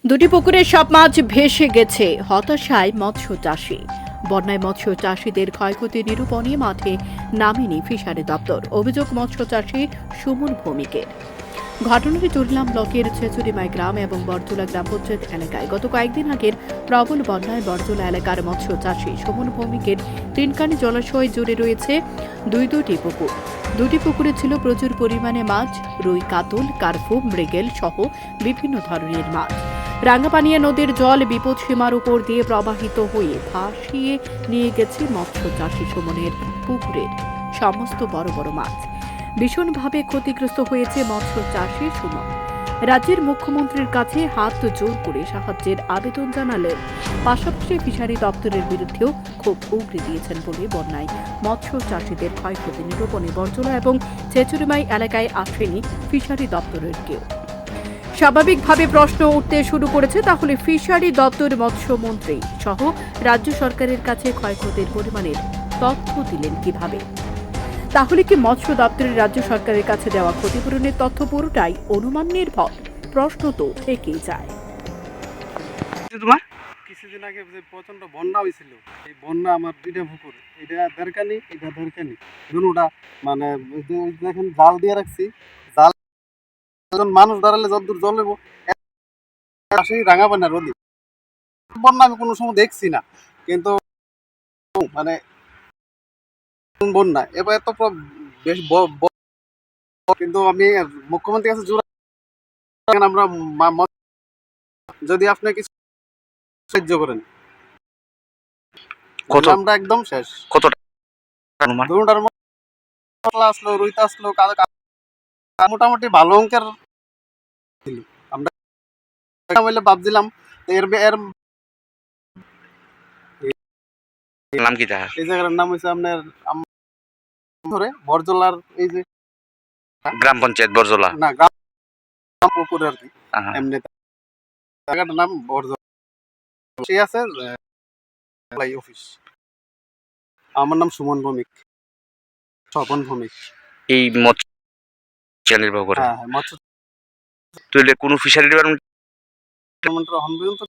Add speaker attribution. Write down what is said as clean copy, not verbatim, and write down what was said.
Speaker 1: দুটি পুকুরের সব মাছ ভেসে গেছে, হতাশায় মৎস্য চাষী। বন্যায় মৎস্য চাষীদের ক্ষয়ক্ষতি নিরূপণে মাঠে নামেনি ফিশারি দপ্তর। অভিযোগ মৎস্য চাষী সুমন ভৌমিকের। ঘটনাটি চুরলাম ব্লকের ছেচুরিমাই গ্রাম এবং বরজোলা গ্রাম পঞ্চায়েত এলাকায়। গত কয়েকদিন আগের প্রবল বন্যায় বরজোলা এলাকার মৎস্য চাষী সুমন ভৌমিকের তিনকানি জলাশয় জুড়ে রয়েছে দুটি পুকুর। দুটি পুকুরে ছিল প্রচুর পরিমাণে মাছ, রুই, কাতল, কার্পু, মৃগেল সহ বিভিন্ন ধরনের মাছ। রাঙ্গাপানিয়া নদীর জল বিপদসীমার উপর দিয়ে প্রবাহিত হয়ে ভাসিয়ে নিয়ে গেছে মৎস্য চাষী সুমনের পুকুরের সমস্ত বড় বড় মাছ। ভীষণভাবে ক্ষতিগ্রস্ত হয়েছে মৎস্য চাষী সুমন। রাজ্যের মুখ্যমন্ত্রীর কাছে হাত জোর করে সাহায্যের আবেদন জানালেন। পাশাপাশি ফিশারি দপ্তরের বিরুদ্ধেও ক্ষোভ উগরে দিয়েছেন বলে বন্যায় মৎস্য চাষীদের ক্ষয়ক্ষতি নিরূপণে বরজোলা এবং ছেচুরিমাই এলাকায় আসেনি ফিশারি দপ্তরের কেউ। স্বাভাবিকভাবে প্রশ্ন উঠতে শুরু করেছে, তাহলে ফিশারি দপ্তর মৎস্যমন্ত্রী সহ রাজ্য সরকারের কাছে ক্ষয়ক্ষতির পরিমাণের তথ্য দিলেন কিভাবে? তাহলে কি মৎস্য দপ্তরের রাজ্য সরকারের কাছে দেওয়া ক্ষতিপূরণের তথ্য পুরোটাই অনুমান নির্ভর? প্রশ্ন তো থেকেই যায়।
Speaker 2: তোমার কিছুদিন আগে যে প্রচন্ড বন্যা হয়েছিল, এই বন্যা আমার দুইটা পুকুর, এটা দেড়কানি, এটা দেড়কানি, দুটা মানে দেখেন জাল দিয়ে রাখছি। জাল মানুষ দাঁড়ালে যতদূর জল নেবো সেই রাঙাপানি আর রোদি বন্যা আমি কোনো সময় দেখছি না, কিন্তু মানে বন্যা এবার এত বেশ কিন্তু আমি মুখ্যমন্ত্রীর কাছে জোর আমরা যদি আপনি কিছু সাহায্য করেন, কত আমরা একদম শেষ। কত দুটার মশলা আসলো, রুইতা আসলো, মোটামুটি ভালো অঙ্কের আমরা ভাবছিলাম। এর এর নাম কি? এই জায়গার নাম হচ্ছে আপনার ধরে বরজোলার, এই যে গ্রাম পঞ্চায়েত বরজোলা, না গ্রাম পুকুর আর কি, এমনি জায়গাটার নাম বরজোলা। সে আছে অফিস। আমার নাম সুমন ভৌমিক, স্বপন ভৌমিক।
Speaker 3: এই মৎস্য নির্বাহ করে।
Speaker 2: হ্যাঁ, মৎস্য
Speaker 3: তো এটা কোনো ফিশারি ডিপার্টমেন্ট
Speaker 2: হন পর্যন্ত